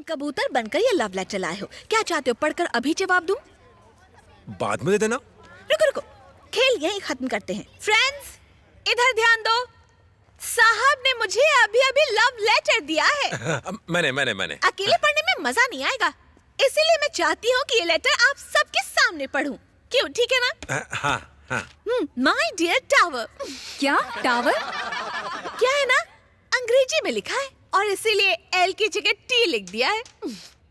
कबूतर बनकर ये लव लेटर लाए हो, क्या चाहते हो पढ़कर अभी जवाब दूं? बाद में दे देना। रुको रुको, खेल यहीं खत्म करते हैं। फ्रेंड्स, इधर ध्यान दो। साहब ने मुझे अभी अभी लव लेटर दिया है। मैंने अकेले पढ़ने में मजा नहीं आएगा, इसीलिए मैं चाहती हूँ कि ये लेटर आप सबके सामने पढूं। क्यों, ठीक है ना? हाँ। My dear tower. क्या टावर? क्या है ना, अंग्रेजी में लिखा है और इसीलिए एल की जगह टी लिख दिया है।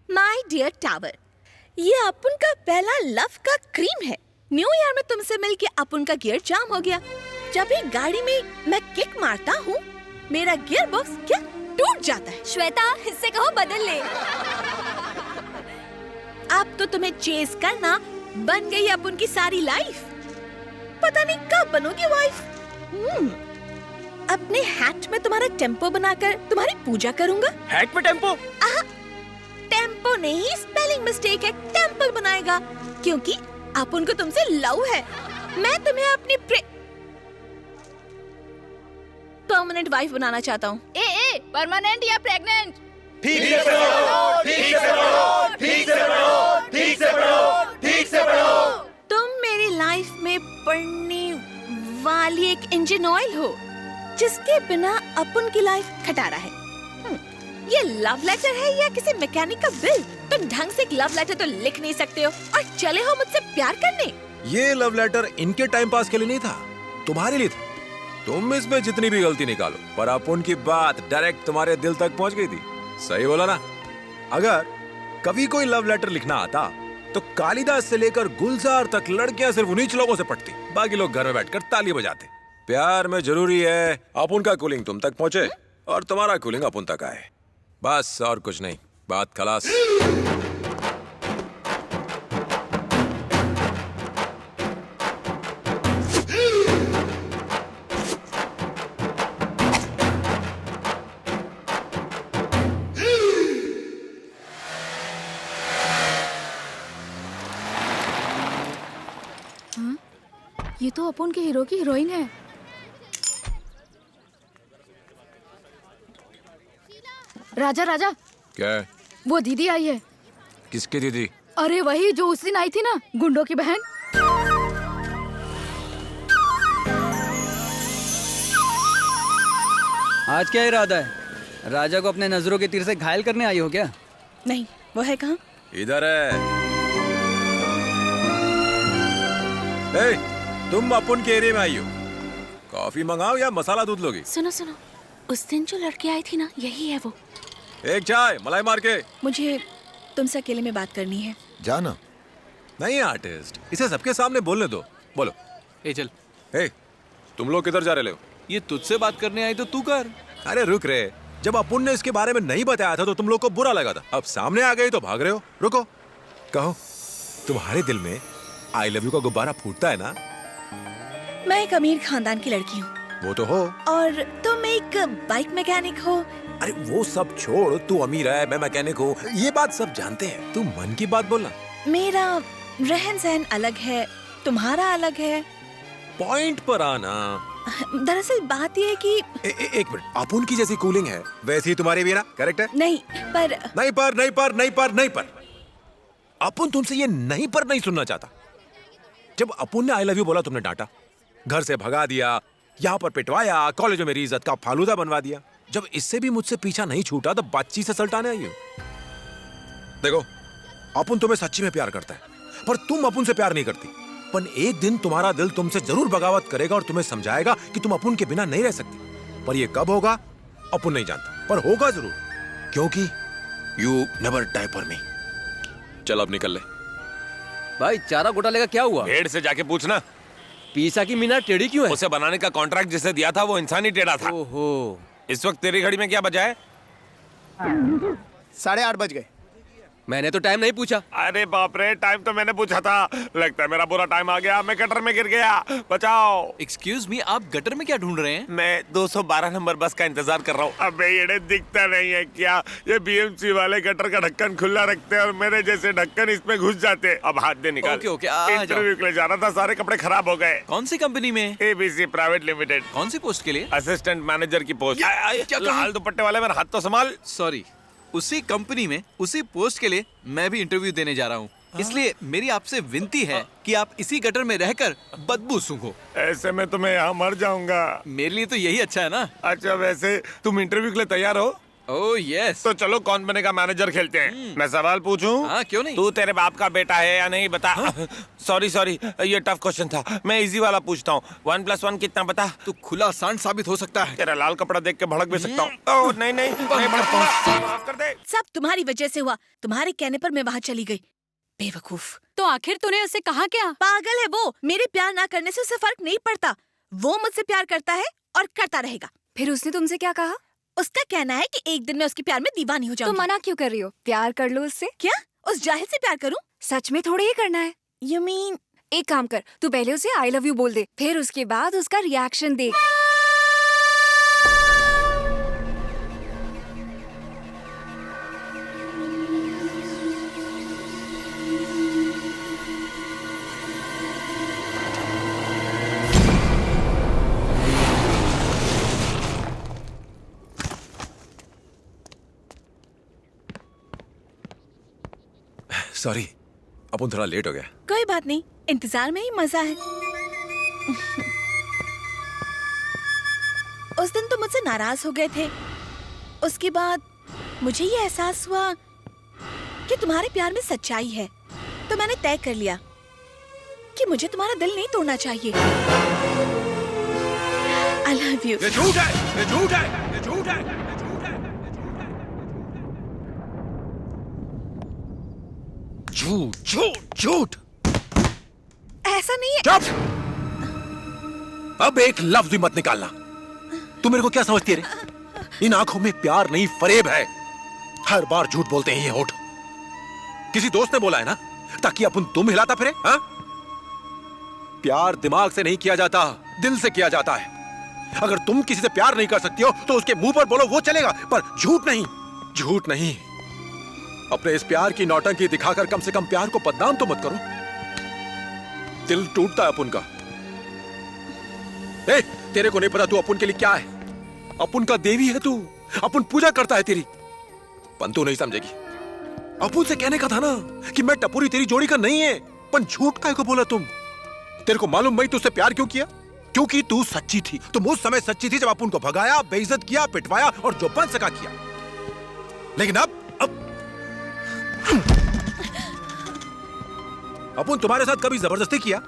माय डियर टावर, ये अपुन का पहला लव का क्रीम है। न्यू ईयर में तुमसे मिलके अपुन का गियर जाम हो गया। जब भी गाड़ी में मैं किक मारता हूँ, मेरा गियर बॉक्स क्या टूट जाता है। श्वेता, इससे कहो बदल ले। अब तो तुम्हें चेस करना बन गई अपुन की सारी लाइफ। पता नहीं कब बनोगी वाइफ। अपने हैट में तुम्हारा टेम्पो बनाकर तुम्हारी पूजा करूंगा। हैट में टेम्पो? टेम्पो नहीं, स्पेलिंग मिस्टेक है। टेम्पल बनाएगा क्योंकि अपुन को तुमसे लव है। मैं तुम्हें अपनी परमानेंट वाइफ बनाना चाहता हूँ। परमानेंट या प्रेग्नेंट? ठीक से पढ़ो। तुम मेरी लाइफ में पड़ने वाली एक इंजन ऑयल हो, जिसके बिना अपुन की लाइफ खटारा है। ये लव लेटर है या किसी मैकेनिक का बिल? तुम ढंग से एक लव लेटर तो लिख नहीं सकते हो और चले हो मुझसे प्यार करने। ये लव लेटर इनके टाइम पास के लिए नहीं था, तुम्हारे लिए था। तुम इसमें जितनी भी गलती निकालो, पर अपुन की बात डायरेक्ट तुम्हारे दिल तक पहुंच गई थी। सही बोला ना? अगर कभी कोई लव लेटर लिखना आता तो कालिदास से लेकर गुलजार तक लड़कियां सिर्फ उन्हीं लोगों से पढ़ती, बाकी लोग घर में बैठकर ताली बजाते। प्यार में जरूरी है अपुन का कूलिंग तुम तक पहुंचे और तुम्हारा कूलिंग अपुन तक आए, बस और कुछ नहीं। बात खलास। ये तो अपुन के हीरो की हीरोइन है। राजा राजा, क्या? वो दीदी आई है। किसकी दीदी? अरे वही जो उस दिन आई थी ना, गुंडों की बहन। आज क्या इरादा है? राजा को अपने नजरों के तीर से घायल करने आई हो क्या? नहीं, वो है कहाँ? इधर है। ए, तुम अपुन के एरिया में आई हो। कॉफी मंगाओ या मसाला दूध लोगी? सुनो सुनो, उस दिन जो लड़की आई थी ना, यही है वो। एक चाय मलाई मार के। मुझे तुमसे अकेले में बात करनी है। जाना नहीं आर्टिस्ट, इसे सबके सामने बोलने दो। बोलो। ए चल। ए, तुम लोग किधर जा रहे हो? ये तुझसे बात करने आई तो तू कर। अरे रुक रे, जब अपुन ने इसके बारे में नहीं बताया था तो तुम लोग को बुरा लगा था। अब सामने आ गई तो भाग रहे हो। रुको, कहो, तुम्हारे दिल में आई लव यू का गुब्बारा फूटता है ना? मैं एक अमीर खानदान की लड़की हूँ। वो तो हो। और तुम एक बाइक मैकेनिक हो। अरे वो सब छोड़, तू अमीर है, मैं मैकेनिक हूँ, ये बात सब जानते हैं। तू मन की बात बोलना। मेरा रहन सहन अलग है, तुम्हारा अलग है। पॉइंट पर आना। दरअसल बात यह है कि एक मिनट, अपुन की जैसी कूलिंग है वैसी ही तुम्हारी भी ना? करेक्ट है? नहीं पर नहीं पर अपुन तुमसे ये नहीं पर नहीं सुनना चाहता। जब अपुन ने आई लव यू बोला तुमने डांटा, घर से भगा दिया, यहाँ पर पिटवाया, कॉलेज में मेरी इज्जत का फालूदा बनवा दिया। जब इससे भी मुझसे पीछा नहीं छूटा तो बातचीत से सल्टाने आई हो। देखो, अपुन तुम्हें सच्ची में प्यार करता है, पर तुम अपुन से प्यार नहीं करती। पर एक दिन तुम्हारा दिल तुमसे जरूर बगावत करेगा और तुम्हें समझाएगा कि तुम अपुन के बिना नहीं रह सकती। पर ये कब होगा अपुन नहीं जानता, पर होगा जरूर, क्योंकि you never die for me. चल अब निकल ले। भाई चारा घोटाले का क्या हुआ? भेड़ से जाके पूछना। पीसा की मीना टेढ़ी क्यों है? उसे बनाने का कॉन्ट्रैक्ट जिसे दिया था वो इंसान ही टेढ़ा था। ओहो। इस वक्त तेरी घड़ी में क्या बजा है? 8:30 बज गए। मैंने तो टाइम नहीं पूछा। अरे बाप रे, टाइम तो मैंने पूछा था। लगता है मेरा बुरा टाइम आ गया, मैं गटर में गिर गया, बचाओ। एक्सक्यूज मी, आप गटर में क्या ढूंढ रहे हैं? मैं 212 नंबर बस का इंतजार कर रहा हूँ। अबे ये दिखता नहीं है क्या? ये बीएमसी वाले गटर का ढक्कन खुला रखते हैं और मेरे जैसे ढक्कन इसमें घुस जाते। अब हाथ दे निकाल। ओके, ओके, आ जाओ। इंटरव्यू के लिए जाना था, सारे कपड़े खराब हो गए। कौन सी कंपनी में? ABC private limited. कौन सी पोस्ट के लिए? असिस्टेंट मैनेजर की पोस्ट। क्या कहा? लाल दुपट्टे वाले, मेरा हाथ तो संभाल। सॉरी। उसी कंपनी में उसी पोस्ट के लिए मैं भी इंटरव्यू देने जा रहा हूँ। इसलिए मेरी आपसे विनती है कि आप इसी गटर में रहकर बदबू सूंघो। ऐसे में तो मैं यहाँ मर जाऊंगा। मेरे लिए तो यही अच्छा है ना। अच्छा, वैसे तुम इंटरव्यू के लिए तैयार हो? Oh yes. तो चलो कौन बनेगा मैनेजर खेलते हैं। मैं सवाल पूछूं? हाँ, क्यों नहीं। तू तेरे बाप का बेटा है या नहीं बता। सॉरी ये टफ क्वेश्चन था। मैं इजी वाला पूछता हूँ। 1+1 कितना बता? तू खुला सांड साबित हो सकता है। तेरा लाल कपड़ा देख के भड़क भी सकता हूँ। ओह नहीं नहीं नहीं भड़कता। माफ कर दे। सब तुम्हारी वजह से हुआ। तुम्हारे कहने पर मैं वहाँ चली गई। बेवकूफ। तो आखिर तूने उसे कहा क्या? पागल है वो। मेरे प्यार ना करने से उसे फर्क नहीं पड़ता। वो मुझसे प्यार करता है और करता रहेगा। फिर उसने तुमसे क्या कहा? उसका कहना है कि एक दिन मैं उसके प्यार में दीवानी हो तो जाऊंगी। मना क्यों कर रही हो? प्यार कर लो उससे। क्या? उस जाहिल से प्यार करूं? सच में थोड़ी ही करना है। You mean? एक काम कर, तू पहले उसे आई लव यू बोल दे, फिर उसके बाद उसका रिएक्शन देख। सॉरी, अपन थोड़ा लेट हो गया। कोई बात नहीं, इंतजार में ही मजा है। उस दिन तुम मुझसे नाराज हो गए थे। उसके बाद मुझे ये एहसास हुआ कि तुम्हारे प्यार में सच्चाई है। तो मैंने तय कर लिया कि मुझे तुम्हारा दिल नहीं तोड़ना चाहिए। I love you। ये झूठ है, ये झूठ है, ये झूठ है, ये झूठ है। झूठ झूठ झूठ। ऐसा नहीं है। चुप! अब एक लफ्ज भी मत निकालना। तू मेरे को क्या समझती है रे? इन आंखों में प्यार नहीं फरेब है। हर बार झूठ बोलते हैं ये होठ। किसी दोस्त ने बोला है ना, ताकि अपन तुम हिलाता फिरे। हाँ? प्यार दिमाग से नहीं किया जाता, दिल से किया जाता है। अगर तुम किसी से प्यार नहीं कर सकती हो तो उसके मुंह पर बोलो, वो चलेगा, पर झूठ नहीं। झूठ नहीं। अपने इस प्यार की नौटंकी दिखाकर कम से कम प्यार को बदनाम तो मत करो। दिल टूटता है अपन का। ए, तेरे को नहीं पता तू अपन के लिए क्या है? अपन का देवी है तू। अपन पूजा करता है तेरी। पण तू नहीं समझेगी। अपन से कहने का था ना कि मैं टपोरी तेरी जोड़ी का नहीं है। पण झूठ काहे को बोला तुम? तेरे को मालूम मैं तुझसे प्यार क्यों किया? क्योंकि तू सच्ची थी। तुम उस समय सच्ची थी जब अपन को भगाया, बेइज्जत किया, पिटवाया और जो बन सका किया। लेकिन अब अपन तुम्हारे साथ कभी जबरदस्ती किया?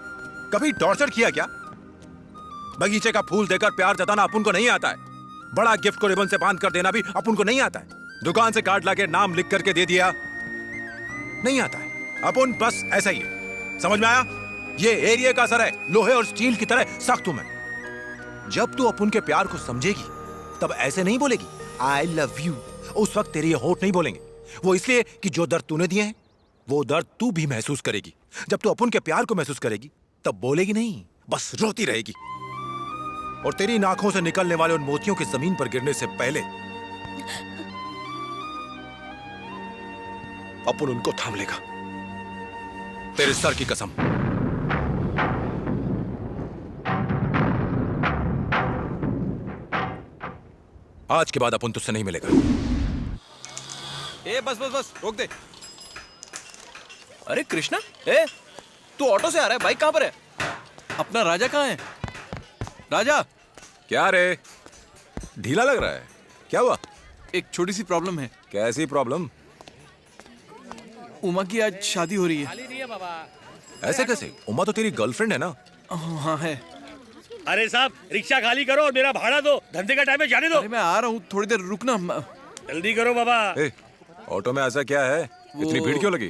कभी टॉर्चर किया क्या? बगीचे का फूल देकर प्यार जताना अपन को नहीं आता है। बड़ा गिफ्ट को रिबन से बांध कर देना भी अपन को नहीं आता है। दुकान से कार्ड लाके नाम लिख करके दे दिया, नहीं आता है। अपन बस ऐसा ही है। समझ में आया? ये एरिया का असर है, लोहे और स्टील की तरह सख्त हूं मैं। जब तू अपन के प्यार को समझेगी तब ऐसे नहीं बोलेगी आई लव यू। उस वक्त तेरे ये होठ नहीं बोलेंगे। वो इसलिए कि जो दर्द तूने दिए हैं वो दर्द तू भी महसूस करेगी। जब तू अपन के प्यार को महसूस करेगी तब बोलेगी नहीं, बस रोती रहेगी। और तेरी इन आंखों से निकलने वाले उन मोतियों के जमीन पर गिरने से पहले अपन उनको थाम लेगा। तेरे सर की कसम। आज के बाद अपन तुझसे नहीं मिलेगा। ए बस बस बस, रोक दे। अरे कृष्णा, ए तू ऑटो से आ रहा है? बाइक कहाँ पर है? अपना राजा कहाँ है? राजा। क्या रे, ढीला लग रहा है? क्या हुआ? एक छोटी सी प्रॉब्लम है। कैसी प्रॉब्लम? उमा की आज शादी हो रही है। ऐसे कैसे? उमा तो तेरी गर्लफ्रेंड है ना? हाँ है। अरे साहब, रिक्शा खाली करो और मेरा भाड़ा दो। धंधे का टाइम है, जाने दो। अरे मैं आ रहा हूँ, थोड़ी देर रुकना। जल्दी करो बाबा। ए, ऑटो में ऐसा क्या है? इतनी भीड़ क्यों लगी?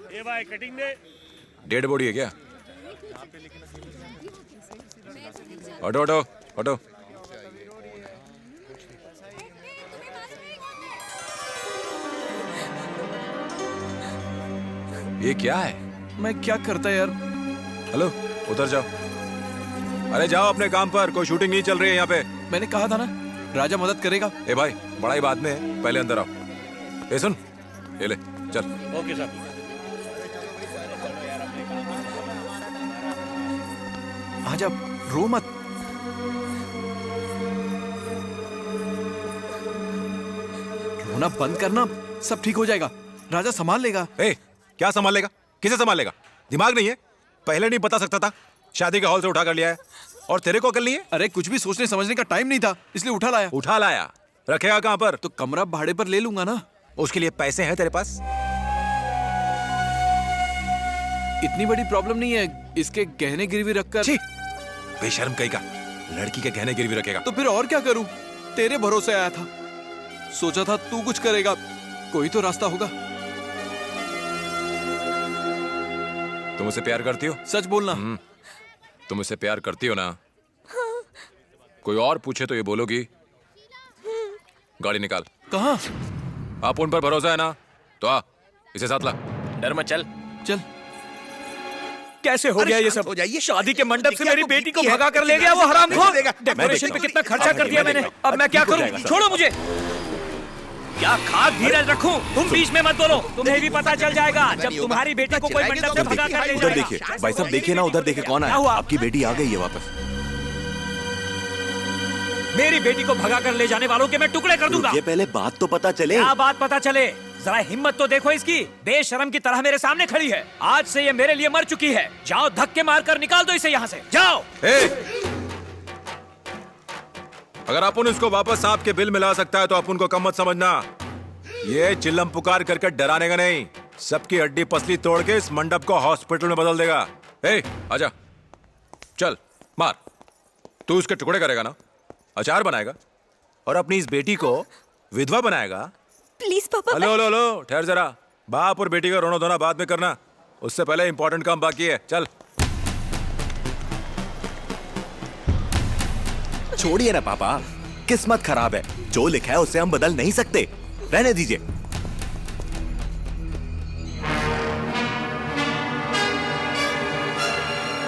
ए भाई, कटिंग दे। डेड बॉडी है क्या? Auto auto auto. ये क्या है? मैं क्या करता यार? हेलो, उधर जाओ। अरे जाओ अपने काम पर, कोई शूटिंग नहीं चल रही है यहाँ पे। मैंने कहा था ना, राजा मदद करेगा। ए भाई, बड़ा ही बाद में है, पहले अंदर आओ। ए सुन, ये ले चल। ओके साहब। आजा, रो मत। रोना बंद करना, सब ठीक हो जाएगा। राजा संभाल लेगा। ए, क्या संभाल लेगा? किसे संभाल लेगा? दिमाग नहीं है? पहले नहीं बता सकता था? शादी के हॉल से उठा कर लिया है और तेरे को अकल नहीं है? अरे कुछ भी सोचने समझने का टाइम नहीं था, इसलिए उठा लाया। उठा लाया, रखेगा कहाँ पर? तो कमरा भाड़े पर ले लूंगा ना। उसके लिए पैसे हैं तेरे पास? इतनी बड़ी प्रॉब्लम नहीं है, इसके गहने गिरवी रखकर। छी, बेशर्म कहीं का, लड़की के गहने गिरवी रखेगा? तो फिर और क्या करूं? तेरे भरोसे आया था, सोचा था तू कुछ करेगा, कोई तो रास्ता होगा। तुम मुझसे प्यार करती हो? सच बोलना। तुम मुझसे प्यार करती हो ना? कोई और पूछे तो ये बोलोगी? गाड़ी निकाल। कहाँ? आप उन पर भरोसा है ना? तो आ, इसे साथ ला। डर मत, चल। चल। कैसे हो गया ये सब? हो जाइए। शादी के मंडप से मेरी तो बेटी को की है। भगा कर ले गया वो हरामखोर। देगा। डेकोरेशन पे कितना खर्चा कर दिया मैंने, अब मैं क्या करूं? छोड़ो मुझे। क्या खाक धीरज रखूं? तुम बीच में मत बोलो, तुम्हें भी पता चल जाएगा जब तुम्हारी बेटी को कोई मंडप से भगा कर ले उधर जाएगा। देखिए भाई साहब, देखिए ना उधर, देखिए कौन क्या आया। हुआ? आपकी बेटी आ गई है वापस। मेरी बेटी को भगा कर ले जाने वालों के मैं टुकड़े कर दूंगा। ये पहले बात तो पता चले। क्या बात पता चले? जरा हिम्मत तो देखो इसकी, बेशरम की तरह मेरे सामने खड़ी है। आज से ये मेरे लिए मर चुकी है। जाओ धक्के मारकर निकाल दो इसे यहाँ से, जाओ। अगर अपन इसको वापस सांप के बिल मिला सकता है तो अपन को कम मत समझना। ये चिल्लम पुकार करके डराने का नहीं, सबकी हड्डी पसली तोड़ के इस मंडप को हॉस्पिटल में बदल देगा। आजा, चल मार। तू उसके टुकड़े करेगा ना, अचार बनाएगा और अपनी इस बेटी को विधवा बनाएगा। प्लीज पापा। हेलो हेलो हेलो, ठहर जरा। बाप और बेटी का रोना धोना बाद में करना, उससे पहले इंपॉर्टेंट काम बाकी है। चल। छोड़िए ना पापा, किस्मत खराब है, जो लिखा है उससे हम बदल नहीं सकते, रहने दीजिए।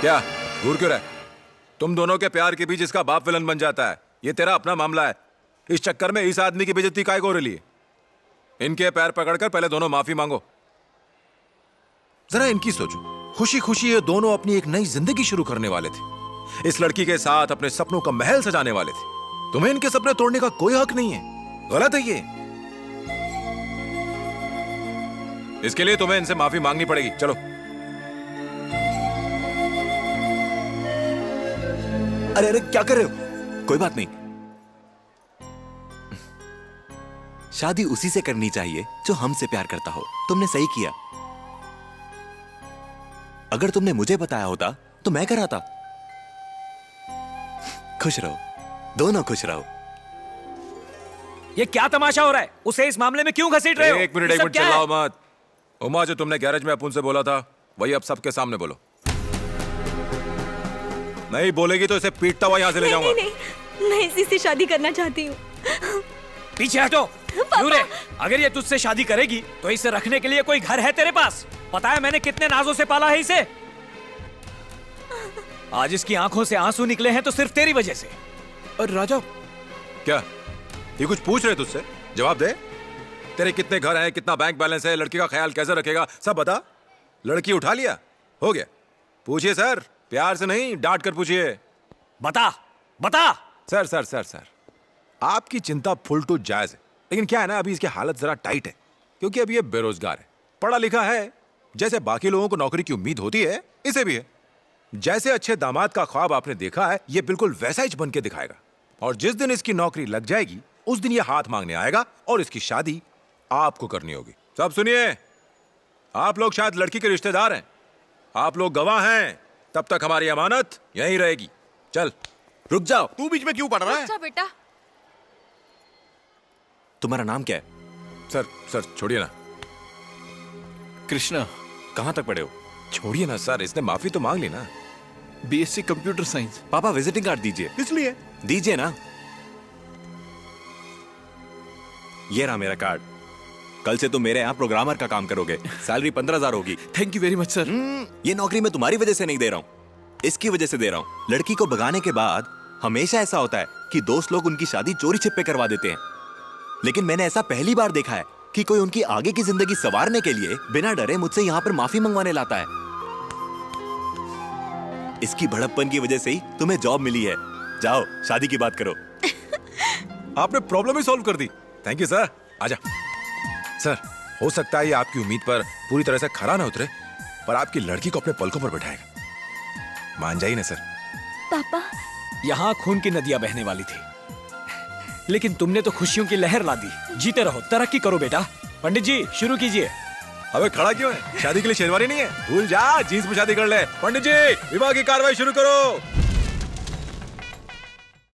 क्या घूर क्यों रहा है? तुम दोनों के प्यार के बीच इसका बाप विलन बन जाता है, ये तेरा अपना मामला है। इस चक्कर में इस आदमी की बेइज्जती काहे को हो रही है? इनके पैर पकड़कर पहले दोनों माफी मांगो। जरा इनकी सोचो, खुशी खुशी ये दोनों अपनी एक नई जिंदगी शुरू करने वाले थे, इस लड़की के साथ अपने सपनों का महल सजाने वाले थे। तुम्हें इनके सपने तोड़ने का कोई हक नहीं है, गलत है ये। इसके लिए तुम्हें इनसे माफी मांगनी पड़ेगी। चलो। अरे अरे क्या कर रहे हो? कोई बात नहीं, शादी उसी से करनी चाहिए जो हमसे प्यार करता हो। तुमने सही किया। अगर तुमने मुझे बताया होता तो मैं कराता। खुश रहो, दोनों खुश रहो। ये क्या तमाशा हो रहा है? उसे इस मामले में क्यों घसीट रहे हो? एक मिनट ये सब क्या है? चिल्लाओ मत। उमा, जो तुमने गैरेज में अपुन से बोला था वही अब सबके सामने बोलो। नहीं बोलेगी तो इसे पीटता हुआ यहाँ से ले जाऊंगा। नहीं, मैं इसी से शादी करना चाहती हूँ। पीछे हटो। क्यों रे? अगर ये तुझसे शादी करेगी तो इसे रखने के लिए कोई घर है तेरे पास? पता है मैंने कितने नाजों से पाला है इसे। आज इसकी आंखों से आंसू निकले हैं तो सिर्फ तेरी वजह से। और राजा, क्या ये कुछ पूछ रहे तुझसे? जवाब दे। तेरे कितने घर हैं, कितना बैंक बैलेंस है, लड़की का ख्याल कैसे रखेगा, सब बता। लड़की उठा लिया, हो गया। पूछिए सर, प्यार से नहीं डांट कर पूछिए। बता बता। सर सर सर सर, आपकी चिंता फुल टू जायज है, लेकिन क्या है ना, अभी इसकी हालत जरा टाइट है क्योंकि अभी ये बेरोजगार है। पढ़ा लिखा है, जैसे बाकी लोगों को नौकरी की उम्मीद होती है इसे भी है। जैसे अच्छे दामाद का ख्वाब आपने देखा है, ये बिल्कुल वैसा ही बन के दिखाएगा। और जिस दिन इसकी नौकरी लग जाएगी उस दिन ये हाथ मांगने आएगा और इसकी शादी आपको करनी होगी। सब सुनिए, आप लोग शायद लड़की के रिश्तेदार हैं, आप लोग गवाह हैं, तब तक हमारी अमानत यहीं रहेगी। चल। रुक जाओ। तू बीच में क्यों पड़ रहा है? अच्छा बेटा, तुम्हारा नाम क्या है? सर सर छोड़िए ना। कृष्णा। कहां तक पढ़े हो? छोड़िए ना सर, इसने माफी तो मांग ली ना। BSc computer science. पापा विजिटिंग कार्ड दीजिए। इसलिए दीजिए ना। ये रहा मेरा कार्ड। कल से तुम मेरे यहाँ प्रोग्रामर का काम करोगे, सैलरी 15,000 होगी। Thank you very much sir. ये नौकरी मैं तुम्हारी वजह से नहीं दे रहा हूँ, इसकी वजह से दे रहा हूँ। लड़की को भगाने के बाद हमेशा ऐसा होता है कि दोस्त लोग उनकी शादी चोरी छिपे करवा देते हैं, लेकिन मैंने ऐसा पहली बार देखा है कि कोई उनकी आगे की जिंदगी संवारने के लिए बिना डरे मुझसे यहाँ पर माफी मंगवाने लाता है। इसकी भड़प्पन की वजह से ही तुम्हें जॉब मिली है। जाओ शादी की बात करो। आपने प्रॉब्लम ही सॉल्व कर दी। Thank you sir. आजा। सर, हो सकता है ये आपकी उम्मीद पर पूरी तरह से खरा ना उतरे, पर आपकी लड़की को अपने पलकों पर बैठाएगा। मान जाइए ना सर। पापा, यहाँ खून की नदियां बहने वाली थी, लेकिन तुमने तो खुशियों की लहर ला दी। जीते रहो, तरक्की करो बेटा। पंडित जी शुरू कीजिए। अबे खड़ा क्यों है? शादी के लिए शेरवानी नहीं है? भूल जा, जीन्स में शादी कर ले। पंडित जी, विवाह की कार्रवाई शुरू करो।